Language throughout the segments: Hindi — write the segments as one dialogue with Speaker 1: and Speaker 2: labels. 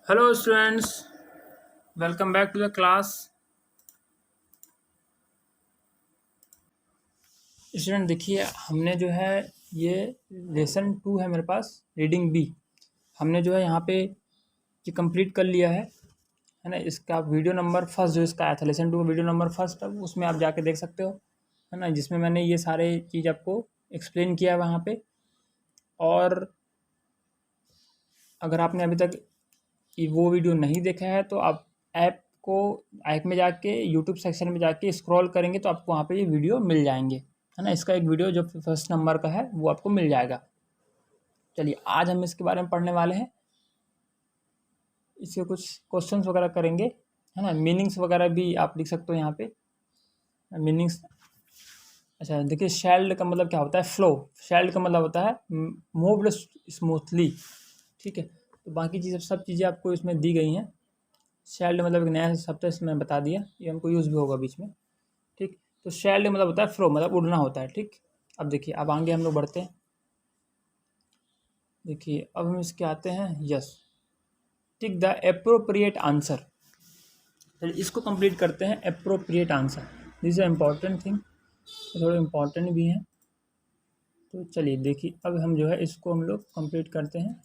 Speaker 1: Hello students, welcome back to the class. Student देखिए हमने जो है ये लेसन 2 है मेरे पास रीडिंग बी। हमने जो है यहाँ पे ये कंप्लीट कर लिया है ना। इसका वीडियो नंबर फर्स्ट जो इसका आया था लेसन 2 वीडियो नंबर फर्स्ट, अब उसमें आप जाके देख सकते हो है ना, जिसमें मैंने ये सारे चीज़ आपको एक्सप्लेन किया है वहाँ पे। और अगर आपने अभी तक वो वीडियो नहीं देखा है तो आप ऐप में जाके यूट्यूब सेक्शन में जाके स्क्रॉल करेंगे तो आपको वहाँ पे ये वीडियो मिल जाएंगे है ना। इसका एक वीडियो जो फर्स्ट नंबर का है वो आपको मिल जाएगा। चलिए आज हम इसके बारे में पढ़ने वाले हैं, इसके कुछ क्वेश्चंस वगैरह करेंगे है ना। मीनिंग्स वगैरह भी आप लिख सकते हो यहाँ पे मीनिंग्स। अच्छा देखिए, शेल्ड का मतलब क्या होता है? फ्लो। शेल्ड का मतलब होता है मूव्ड स्मूथली। ठीक है, तो बाकी चीज़ें सब चीज़ें आपको इसमें दी गई हैं। शेल्ड मतलब एक नया शब्द है, इसमें बता दिया, ये हमको यूज़ भी होगा बीच में। ठीक, तो शेल्ड मतलब होता है फ्लो, मतलब उड़ना होता है। ठीक, अब देखिए अब आगे हम लोग बढ़ते हैं। देखिए अब हम इसके आते हैं yes. Tick the appropriate answer. चलिए इसको कंप्लीट करते हैं। Appropriate answer, this is important thing, थोड़े इम्पॉर्टेंट भी हैं। तो चलिए देखिए अब हम जो है इसको हम लोग कंप्लीट करते हैं।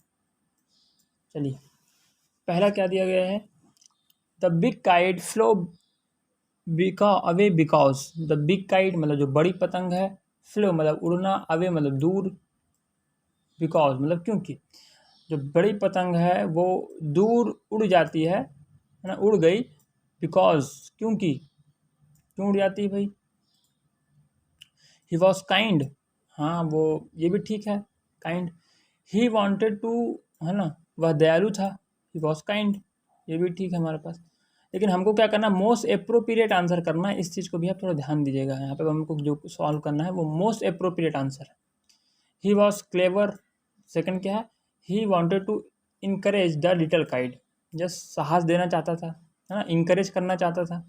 Speaker 1: चलिए पहला क्या दिया गया है? The big kite flow away because. The big kite मतलब जो बड़ी पतंग है, फ्लो मतलब उड़ना, अवे मतलब दूर, बिकॉज मतलब क्योंकि। जो बड़ी पतंग है वो दूर उड़ जाती है ना, उड़ गई, बिकॉज क्योंकि। क्यों उड़ जाती है भाई? ही वॉज काइंड, हाँ वो ये भी ठीक है, काइंड। ही वॉन्टेड टू, है ना, वह दयालु था, ही वॉज काइंड, ये भी ठीक है हमारे पास। लेकिन हमको क्या करना है? मोस्ट अप्रोप्रिएट आंसर करना है। इस चीज़ को भी आप थोड़ा ध्यान दीजिएगा। यहाँ पे हमको जो सॉल्व करना है वो मोस्ट अप्रोप्रिएट आंसर है। ही वॉज क्लेवर, सेकंड क्या है? He wanted to encourage the little kite, just साहस देना चाहता था, है ना, इंकरेज करना चाहता था।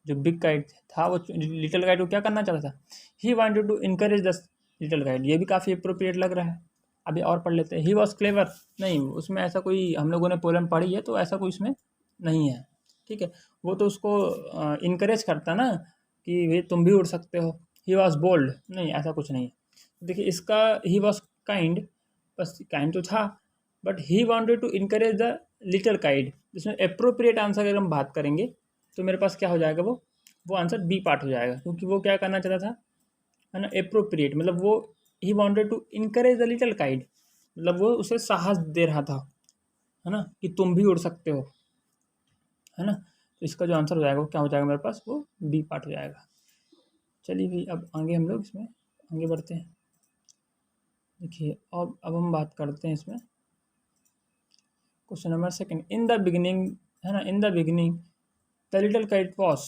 Speaker 1: जो बिग काइट था वो लिटिल काइट को क्या करना चाहता था? He wanted to encourage the little kite, ये भी काफ़ी अप्रोप्रिएट लग रहा है। अभी और पढ़ लेते हैं। ही वॉज क्लेवर, नहीं उसमें ऐसा कोई, हम लोगों ने पोएम पढ़ी है तो ऐसा कोई इसमें नहीं है। ठीक है, वो तो उसको इनकरेज करता ना कि भाई तुम भी उड़ सकते हो। ही वॉज बोल्ड, नहीं ऐसा कुछ नहीं है। देखिए इसका ही वॉज काइंड, बस काइंड तो था, but he wanted to encourage the little kite. इसमें अप्रोप्रिएट आंसर अगर हम बात करेंगे तो मेरे पास क्या हो जाएगा? वो आंसर बी पार्ट हो जाएगा, क्योंकि वो क्या करना चाहता था, है ना, अप्रोप्रिएट मतलब वो he wanted to encourage the little kite, मतलब वो उसे साहस दे रहा था, है ना, कि तुम भी उड़ सकते हो, है ना। तो इसका जो आंसर हो जाएगा वो क्या हो जाएगा मेरे पास? वो बी पार्ट हो जाएगा। चलिए भाई अब आगे हम लोग इसमें आगे बढ़ते हैं। देखिए अब हम बात करते हैं इसमें question number second. In the beginning, है ना, in the beginning the little kite was.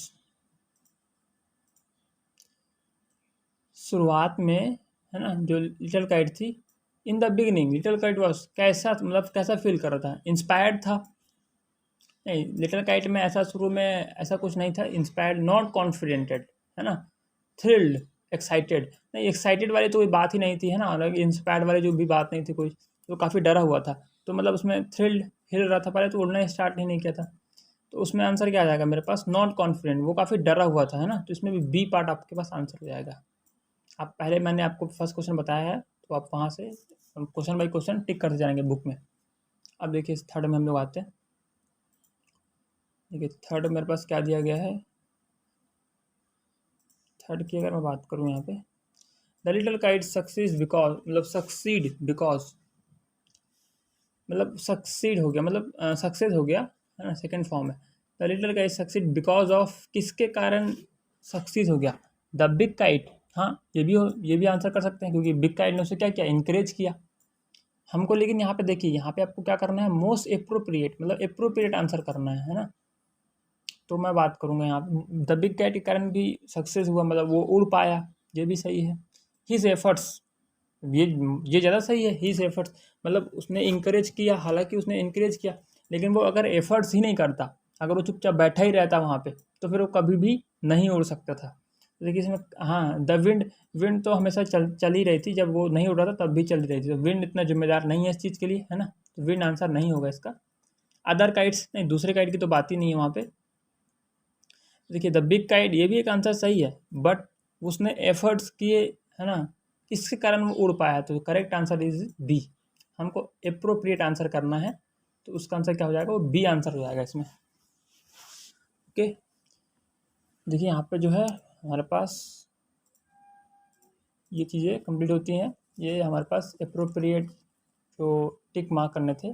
Speaker 1: शुरुआत में, है ना, जो लिटिल काइट थी, in the beginning little kite was कैसा, मतलब कैसा फील कर रहा था? इंस्पायर्ड था? नहीं, लिटिल काइट में ऐसा शुरू में ऐसा कुछ नहीं था। इंस्पायर्ड, नॉट कॉन्फिडेंटेड, है ना, थ्रिल्ड, एक्साइटेड, नहीं एक्साइटेड वाली तो कोई बात ही नहीं थी, है ना, और इंस्पायर्ड वाली जो भी बात नहीं थी कोई, तो काफ़ी डरा हुआ था। तो मतलब उसमें थ्रिल्ड, हिल रहा था, पहले तो उड़ना स्टार्ट ही नहीं किया था। तो उसमें आंसर क्या आ जाएगा मेरे पास? नॉट कॉन्फिडेंट, वो काफ़ी डरा हुआ था, है ना, तो इसमें भी बी पार्ट आपके पास आंसर हो जाएगा। आप पहले मैंने आपको फर्स्ट क्वेश्चन बताया है तो आप वहाँ से क्वेश्चन बाई क्वेश्चन टिक करते जाएंगे बुक में। अब देखिए इस थर्ड में हम लोग आते हैं। देखिए थर्ड मेरे पास क्या दिया गया है? थर्ड की अगर मैं बात करूँ यहाँ पे, the little kite succeed because, मतलब सक्सीड बिकॉज, मतलब सक्सीड हो गया, मतलब सक्सेस हो गया, है ना, सेकंड फॉर्म है। The little kite succeed because of, किसके कारण सक्सीड हो गया? द बिग काइट, हाँ ये भी आंसर कर सकते हैं, क्योंकि बिग काइट ने उसे क्या किया? इंकरेज किया हमको। लेकिन यहाँ पे देखिए, यहाँ पे आपको क्या करना है? मोस्ट अप्रोप्रिएट, मतलब अप्रोप्रिएट आंसर करना है ना। तो मैं बात करूँगा यहाँ पे द बिग कैट के कारण भी सक्सेस हुआ, मतलब वो उड़ पाया, ये भी सही है। हिज एफर्ट्स, ये ये ज़्यादा सही है। हिज एफर्ट्स मतलब उसने इंकरेज किया, हालांकि उसने इंकरेज किया, लेकिन वो अगर एफर्ट्स ही नहीं करता, अगर वो चुपचाप बैठा ही रहता वहाँ पे, तो फिर वो कभी भी नहीं उड़ सकता था। तो देखिए इसमें, हाँ द विंड, विंड तो हमेशा चल ही रही थी, जब वो नहीं उड़ रहा था तब भी चल रही थी, तो विंड इतना जिम्मेदार नहीं है इस चीज़ के लिए, है ना, तो विंड आंसर नहीं होगा इसका। अदर काइट्स नहीं, दूसरे काइट की तो बात ही नहीं है वहाँ पे। देखिए द बिग काइट, ये भी एक आंसर सही है, बट उसने एफर्ट्स किए, है ना, इसके कारण वो उड़ पाया। तो करेक्ट आंसर इज बी। हमको अप्रोप्रिएट आंसर करना है, तो उसका आंसर क्या हो जाएगा, वो बी आंसर हो जाएगा इसमें। ओके, देखिए यहाँ पे जो है हमारे पास ये चीज़ें कंप्लीट होती हैं। ये हमारे पास अप्रोप्रिएट जो टिक मार्क करने थे,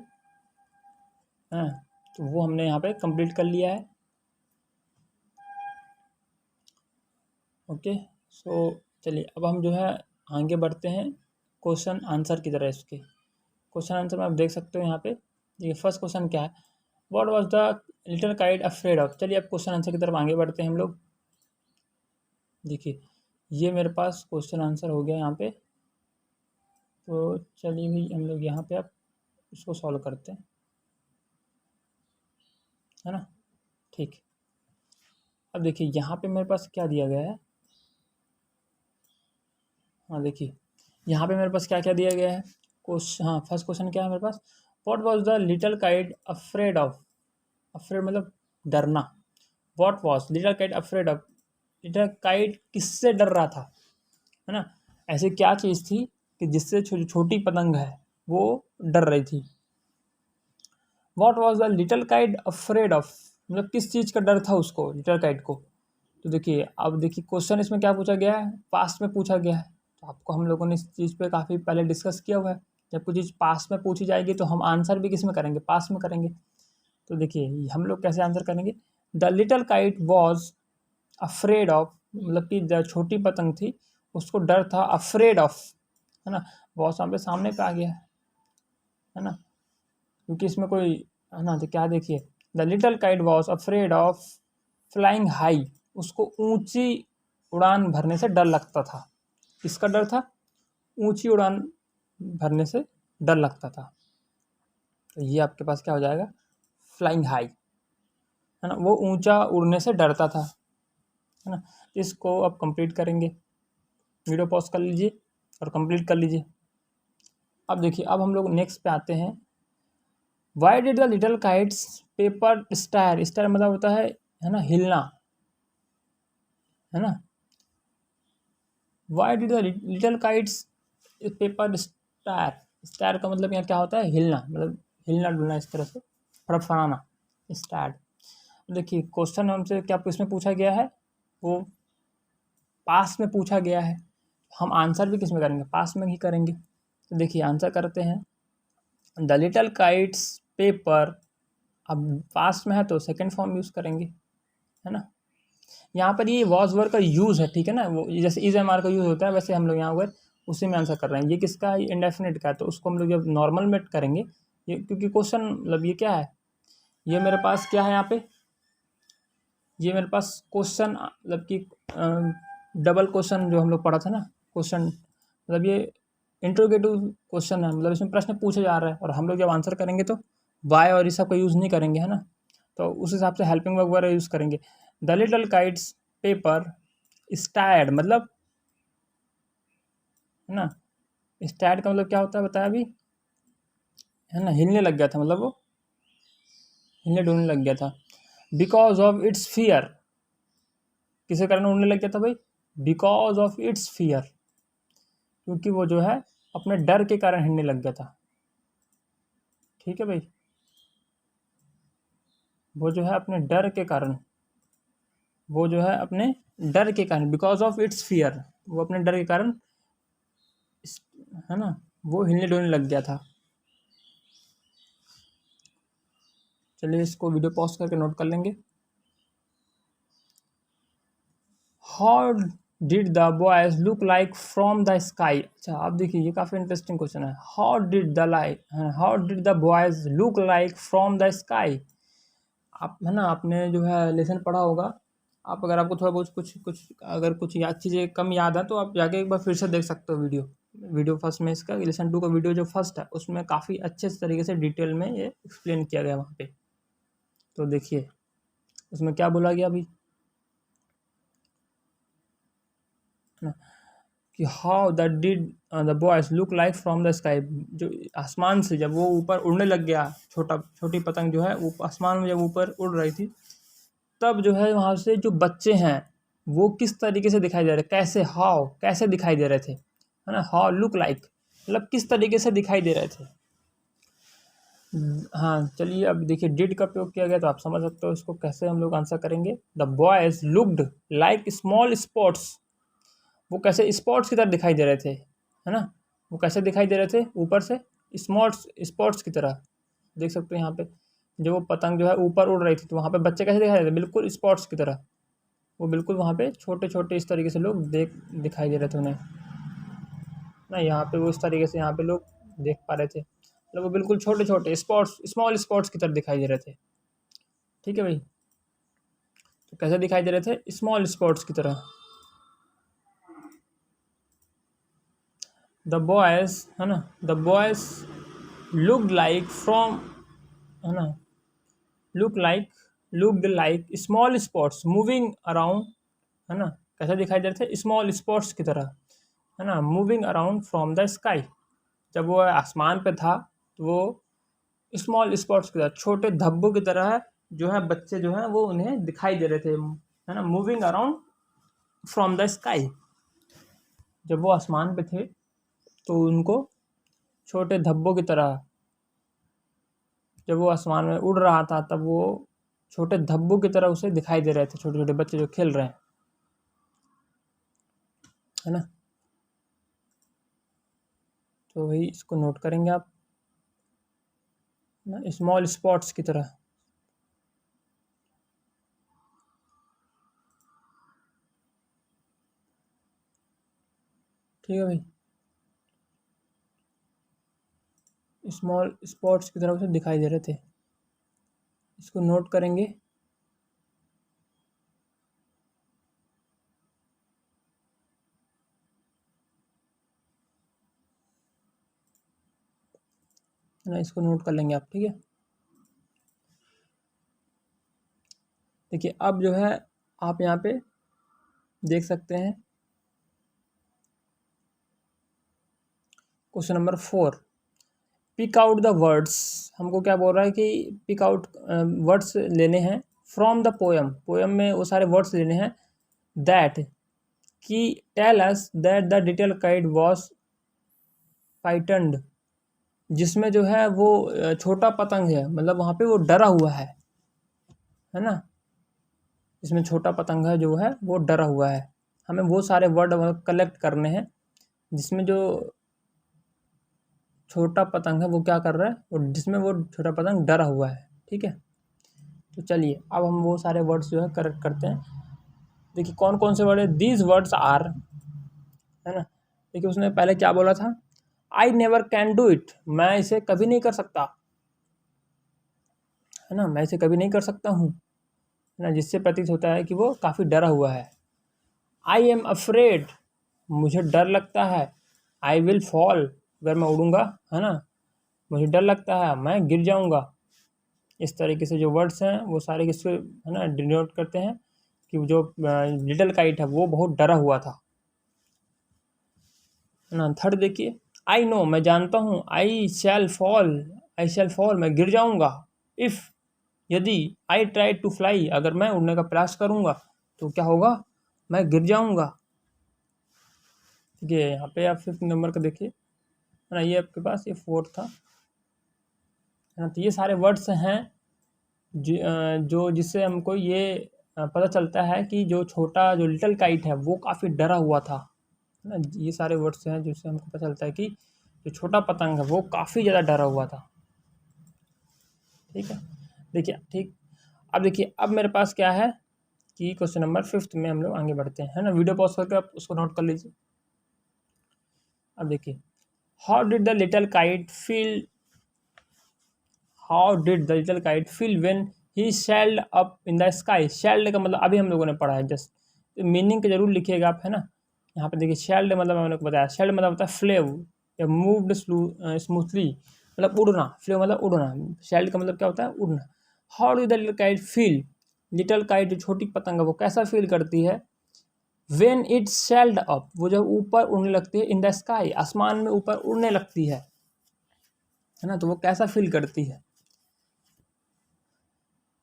Speaker 1: हैं, तो वो हमने यहाँ पे कंप्लीट कर लिया है। ओके, सो चलिए अब हम जो है आगे बढ़ते हैं क्वेश्चन आंसर की तरह। इसके क्वेश्चन आंसर में आप देख सकते हो यहाँ पे। देखिए फर्स्ट क्वेश्चन क्या है, what was the little kite afraid of. चलिए अब क्वेश्चन आंसर की तरफ आगे बढ़ते हैं हम लोग। देखिए ये मेरे पास क्वेश्चन आंसर हो गया यहाँ पे। तो चलिए भी हम लोग यहाँ पे अब इसको सॉल्व करते हैं, है ना। ठीक, अब देखिए यहाँ पे मेरे पास क्या दिया गया है। हाँ देखिए यहाँ पे मेरे पास क्या क्या दिया गया है क्वेश्चन। हाँ फर्स्ट क्वेश्चन क्या है मेरे पास, what was the little kite afraid of. Afraid मतलब डरना। What was little kite afraid of, little kite किससे डर रहा था, है ना। ऐसी क्या चीज़ थी कि जिससे छोटी पतंग है वो डर रही थी। What was the little kite afraid of, मतलब किस चीज़ का डर था उसको, लिटिल काइट को। तो देखिए अब देखिए क्वेश्चन इसमें क्या पूछा गया है, पास्ट में पूछा गया है। तो आपको हम लोगों ने इस चीज़ पे काफ़ी पहले डिस्कस किया हुआ है। जब कोई चीज़ पास्ट में पूछी जाएगी तो हम आंसर भी किस में करेंगे, पास्ट में करेंगे। तो देखिए हम लोग कैसे आंसर करेंगे, the little kite was afraid of, मतलब कि जो छोटी पतंग थी उसको डर था, अफ्रेड ऑफ, है ना। बहुत सामने पे आ गया है ना, क्योंकि इसमें कोई, है ना। तो क्या देखिए, the little kite was afraid of flying high, उसको ऊंची उड़ान भरने से डर लगता था। किसका डर था, ऊंची उड़ान भरने से डर लगता था। तो ये आपके पास क्या हो जाएगा, फ्लाइंग हाई, है ना, वो ऊंचा उड़ने से डरता था, है ना। इसको अब कंप्लीट करेंगे, वीडियो पॉज कर लीजिए और कंप्लीट कर लीजिए। अब देखिए अब हम लोग नेक्स्ट पे आते हैं, why did the little kites paper star. Star मतलब होता है ना, हिलना, है ना। Why did the little kites paper star. Star का मतलब यहाँ क्या होता है, हिलना, मतलब हिलना डुलना, इस तरह से फड़फड़ाना, स्टार। देखिए क्वेश्चन हमसे क्या इसमें पूछा गया है, वो पास में पूछा गया है। हम आंसर भी किस में करेंगे, पास में ही करेंगे। तो देखिए आंसर करते हैं, द लिटिल काइट्स पेपर, अब पास में है तो सेकंड फॉर्म यूज़ करेंगे, है ना। यहाँ पर ये वॉज वर्ड का यूज़ है, ठीक है ना। वो जैसे इज एम आर का यूज़ होता है, वैसे हम लोग यहाँ पर उसी में आंसर कर रहे हैं। ये किसका है, इंडेफिनिट का है, तो उसको हम लोग जब नॉर्मल में करेंगे, ये क्योंकि क्वेश्चन मतलब ये क्या है, ये मेरे पास क्या है यहाँ पे, ये मेरे पास क्वेश्चन मतलब कि डबल क्वेश्चन जो हम लोग पढ़ा था ना, क्वेश्चन मतलब ये इंट्रोगेटिव क्वेश्चन है, मतलब इसमें प्रश्न पूछा जा रहा है, और हम लोग जब आंसर करेंगे तो वाई और इस सब का यूज़ नहीं करेंगे, है ना। तो उस हिसाब से हेल्पिंग वर्ब वगैरह यूज़ करेंगे। द लिटिल काइट्स पेपर स्टार्ड, मतलब, है ना, स्टार्ड का मतलब क्या होता है बताया अभी, है ना, हिलने लग गया था, मतलब वो हिलने डुलने लग गया था। बिकॉज ऑफ इट्स फियर, किसी कारण उड़ने लग गया था भाई, बिकॉज ऑफ इट्स फियर, क्योंकि वो जो है अपने डर के कारण हिलने लग गया था। ठीक है भाई, वो जो है अपने डर के कारण, वो जो है अपने डर के कारण, बिकॉज ऑफ इट्स फियर, वो अपने डर के कारण, है ना, वो हिलने डुलने लग गया था। चलिए इसको वीडियो पॉज करके नोट कर लेंगे। How did the boys look like from the sky. अच्छा आप देखिए ये काफ़ी इंटरेस्टिंग क्वेश्चन है, how did the boys look like from the sky. आप, है ना, आपने जो है लेसन पढ़ा होगा। आप अगर आपको थोड़ा बहुत कुछ अगर कुछ याद चीज़ें कम याद है तो आप जाके एक बार फिर से देख सकते हो वीडियो फर्स्ट में इसका, लेसन 2 का वीडियो जो फर्स्ट है उसमें काफ़ी अच्छे तरीके से डिटेल में ये एक्सप्लेन किया गया वहाँ पे। तो देखिए उसमें क्या बोला गया अभी, है ना, कि how the did the boys look like from the sky, जो आसमान से जब वो ऊपर उड़ने लग गया, छोटी पतंग जो है वो आसमान में जब ऊपर उड़ रही थी, तब जो है वहाँ से जो बच्चे हैं वो किस तरीके से दिखाई दे रहे, कैसे दिखाई दे रहे थे, है ना। हाउ लुक लाइक मतलब किस तरीके से दिखाई दे रहे थे। हाँ चलिए, अब देखिए डिड का प्रयोग किया गया तो आप समझ सकते हो इसको कैसे हम लोग आंसर करेंगे। The boys looked like small spots, वो कैसे स्पॉट्स की तरह दिखाई दे रहे थे, है ना। वो कैसे दिखाई दे रहे थे, ऊपर से स्पॉट्स की तरह। देख सकते हो यहाँ पे जो वो पतंग जो है ऊपर उड़ रही थी, तो वहाँ पे बच्चे कैसे दिखाई दे रहे थे, बिल्कुल स्पॉट्स की तरह। वो बिल्कुल वहाँ पे छोटे छोटे इस तरीके से लोग दिखाई दे रहे थे उन्हें ना। यहाँ पे वो इस तरीके से यहाँ पे लोग देख पा रहे थे, मतलब वो बिल्कुल छोटे छोटे स्मॉल स्पॉट्स की तरह दिखाई दे रहे थे। ठीक है भाई, तो कैसे दिखाई दे रहे थे, स्मॉल स्पॉट्स की तरह। द बॉयज, है ना, the boys looked like from, है ना, looked like small spots moving around, है ना। कैसे दिखाई दे रहे थे, स्मॉल स्पॉट्स की तरह, है ना, moving around from the sky. जब वो आसमान पे था तो वो स्मॉल स्पॉट्स की तरह, छोटे धब्बों की तरह जो है बच्चे जो हैं वो उन्हें दिखाई दे रहे थे, है ना, moving around from the sky. जब वो आसमान पे थे तो उनको छोटे धब्बों की तरह, जब वो आसमान में उड़ रहा था तब वो छोटे धब्बों की तरह उसे दिखाई दे रहे थे, छोटे छोटे बच्चे जो खेल रहे हैं, है ना। तो वही इसको नोट करेंगे आप ना, स्मॉल स्पॉट्स की तरह। ठीक है भाई, स्मॉल स्पॉट्स की तरह उसे दिखाई दे रहे थे, इसको नोट करेंगे। है ना, इसको नोट कर लेंगे आप। ठीक है, देखिए अब जो है आप यहाँ पे देख सकते हैं question number 4, pick out the words. हमको क्या बोल रहा है कि पिक आउट वर्ड्स लेने हैं फ्रॉम द पोएम में वो सारे वर्ड्स लेने हैं दैट, कि tell us that the little kite was frightened, जिसमें जो है वो छोटा पतंग है, मतलब वहाँ पे वो डरा हुआ है ना। इसमें छोटा पतंग है जो है वो डरा हुआ है। हमें वो सारे वर्ड कलेक्ट करने हैं जिसमें जो छोटा पतंग है वो क्या कर रहा है, और जिसमें वो छोटा पतंग डरा हुआ है। ठीक है, तो चलिए अब हम वो सारे वर्ड्स जो है करेक्ट करते हैं। देखिए कौन कौन से वर्ड है, दीज वर्ड्स आर, है ना। देखिए उसने पहले क्या बोला था, I never can do it, मैं इसे कभी नहीं कर सकता, है ना, मैं इसे कभी नहीं कर सकता हूँ, है ना, जिससे प्रतीत होता है कि वो काफ़ी डरा हुआ है। आई एम अफ्रेड, मुझे डर लगता है। आई विल फॉल, अगर मैं उड़ूंगा, है ना, मुझे डर लगता है मैं गिर जाऊंगा। इस तरीके से जो वर्ड्स हैं वो सारे किसको, है ना, डिनोट करते हैं कि जो लिटिल काइट है वो बहुत डरा हुआ था, है ना। थर्ड देखिए, आई नो, मैं जानता हूँ, आई शैल फॉल, मैं गिर जाऊंगा। इफ़, यदि, आई ट्राई टू फ्लाई, अगर मैं उड़ने का प्रयास करूंगा तो क्या होगा, मैं गिर जाऊंगा। ठीक है, यहाँ पे आप 5th नंबर का देखिए, है ना, ये आपके पास ये 4th था, है ना। तो ये सारे वर्ड्स हैं जो जिससे हमको ये पता चलता है कि जो छोटा जो लिटिल काइट है वो काफ़ी डरा हुआ था, है ना। ये सारे वर्ड्स हैं जिससे हमको पता चलता है कि जो छोटा पतंग है वो काफ़ी ज़्यादा डरा हुआ था। ठीक है, देखिए ठीक, अब देखिए अब मेरे पास क्या है कि क्वेश्चन नंबर 5th में हम लोग आगे बढ़ते हैं, है ना। वीडियो पॉज करके आप उसको नोट कर लीजिए। अब देखिए, how did the little kite feel, how did the little kite feel when he sailed up in the sky. Sailed का मतलब अभी हम लोगों ने पढ़ा है जस्ट, तो मीनिंग का जरूर लिखिएगा आप, है ना। यहाँ पे देखिए सेल्ड मतलब मैंने आपको बताया, सेल्ड मतलब होता है फ्लेव या मूव्ड स्मूथली, मतलब उड़ना, फ्लेव मतलब उड़ना, सेल्ड का मतलब क्या होता है, उड़ना। How did the little kite feel, little kite जो छोटी पतंग है वो कैसा फील करती है व्हेन इट सेल्ड अप, वो जब ऊपर उड़ने लगती है, इन द स्काई, आसमान में ऊपर उड़ने लगती है ना, तो वो कैसा फील करती है।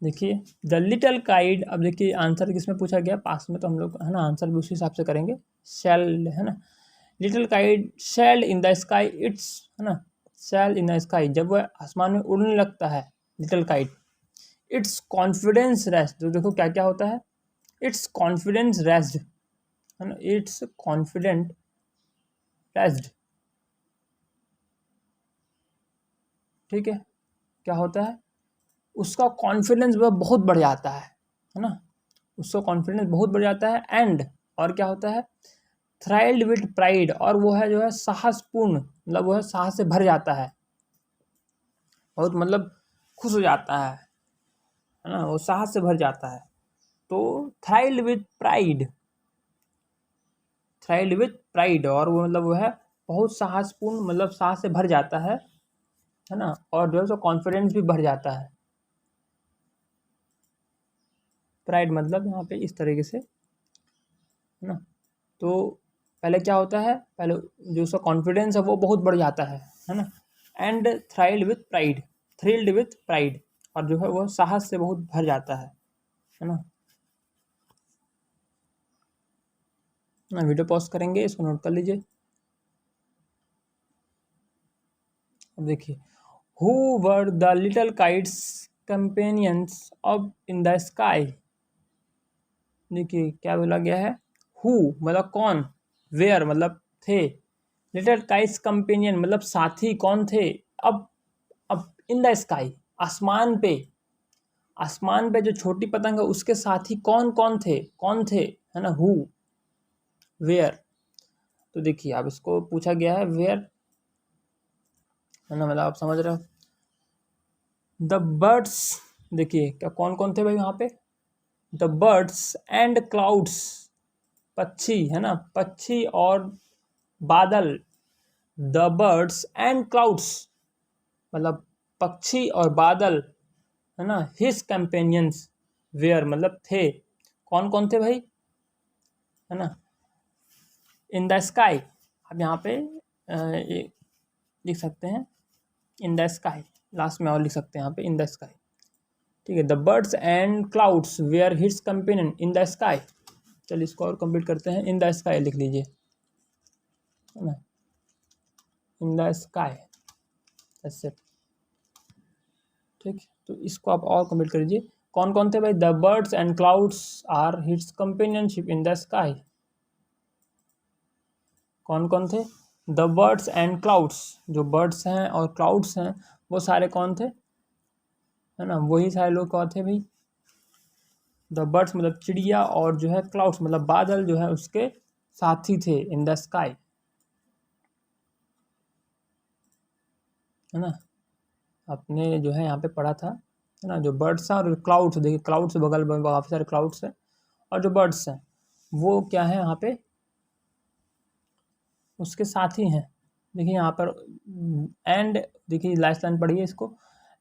Speaker 1: देखिए द लिटल काइट, अब देखिए आंसर किसमें पूछा गया, पास में, तो हम लोग है ना आंसर भी उसी हिसाब से करेंगे। सेल्ड है ना, little kite sailed in the sky, it's है ना, सेल्ड इन द स्काई, जब वह आसमान में उड़ने लगता है little kite, it's confidence rest, तो देखो क्या क्या होता है, इट्स कॉन्फिडेंस रेस्ट है ना, इट्स कॉन्फिडेंट रेस्ट, ठीक है, क्या होता है, उसका कॉन्फिडेंस वह बहुत बढ़ जाता है ना, उसका कॉन्फिडेंस बहुत बढ़ जाता है, एंड और क्या होता है, थ्राइल्ड विथ प्राइड, और वो है जो है साहसपूर्ण, मतलब वो है साहस से भर जाता है, बहुत मतलब खुश हो जाता है ना, वो साहस से भर जाता है। तो थ्राइल्ड विथ प्राइड, थ्राइल्ड विथ प्राइड, और वो मतलब वो है बहुत साहसपूर्ण, मतलब साहस से भर जाता है ना, और जो है उसका कॉन्फिडेंस भी बढ़ जाता है। प्राइड मतलब यहाँ पे इस तरीके से है ना, तो पहले क्या होता है, पहले जो उसका कॉन्फिडेंस है वो बहुत बढ़ जाता है ना, and thrilled with pride, thrilled with pride, और जो है वो साहस से बहुत भर जाता है ना। वीडियो पॉज करेंगे, इसको नोट कर लीजिए। अब देखिए, who were the little kites companions of in the sky, देखिए क्या बोला गया है, हु मतलब कौन, वेयर मतलब थे, लिटिल काइट्स कंपेनियन मतलब साथी कौन थे, अब इन द स्काई, आसमान पे, आसमान पे जो छोटी पतंग है उसके साथी कौन थे है ना, हु, वेयर, तो देखिए अब इसको पूछा गया है वेयर है ना, मतलब आप समझ रहे हो, द बर्ड्स, देखिए क्या कौन कौन थे भाई वहाँ पे, द बर्ड्स एंड क्लाउड्स, पक्षी है ना, पक्षी और बादल, द बर्ड्स एंड क्लाउड्स मतलब पक्षी और बादल है ना, हिज कंपेनियंस वेयर मतलब थे, कौन कौन थे भाई है ना, इन द स्काई, अब यहाँ पे ये लिख सकते हैं इन द स्काई, लास्ट में और लिख सकते हैं यहाँ पे इन द स्काई, ठीक है, the birds and clouds were his companion in the sky, चलिए इसको और कंप्लीट करते हैं, इन द स्काई लिख लीजिए है ना, इन द स्काई, ऐसे, ठीक, तो इसको आप और कंप्लीट कर लीजिए, कौन कौन थे भाई, the birds and clouds are his companionship in the sky, कौन कौन थे, द बर्ड्स एंड क्लाउड्स, जो बर्ड्स हैं और क्लाउड्स हैं वो सारे कौन थे है ना, वही सारे लोग कौन थे भाई, द बर्ड्स मतलब चिड़िया, और जो है क्लाउड्स मतलब बादल जो है उसके साथी थे इन द स्काई है ना, आपने जो है यहाँ पे पढ़ा था है ना, जो बर्ड्स हैं और क्लाउड्स, देखिए क्लाउड्स बगल में काफ़ी सारे क्लाउड्स हैं, और जो बर्ड्स हैं वो क्या है यहाँ पे उसके साथी हैं, देखिए यहाँ पर एंड, देखिए लास्ट लाइन पढ़िए इसको,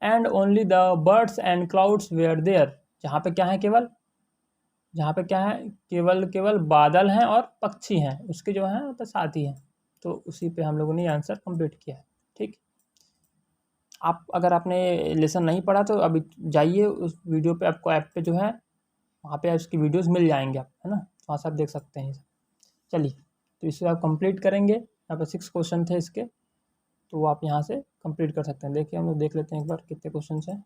Speaker 1: and only the birds and clouds were there, जहाँ पे क्या है केवल, जहाँ पे क्या है केवल केवल बादल हैं और पक्षी हैं उसके जो हैं तो साथी हैं, तो उसी पे हम लोगों ने आंसर कंप्लीट किया है, ठीक। आप अगर आपने लेसन नहीं पढ़ा तो अभी जाइए उस वीडियो पे, आपको ऐप पे जो है वहाँ पे उसकी वीडियोस मिल जाएंगे आप है ना, वहाँ से आप देख सकते हैं। चलिए तो इसे आप कंप्लीट करेंगे, यहाँ पे 6 क्वेश्चन थे इसके, तो वो आप यहाँ से कंप्लीट कर सकते हैं। देखिए हम लोग देख लेते हैं एक बार कितने क्वेश्चन हैं।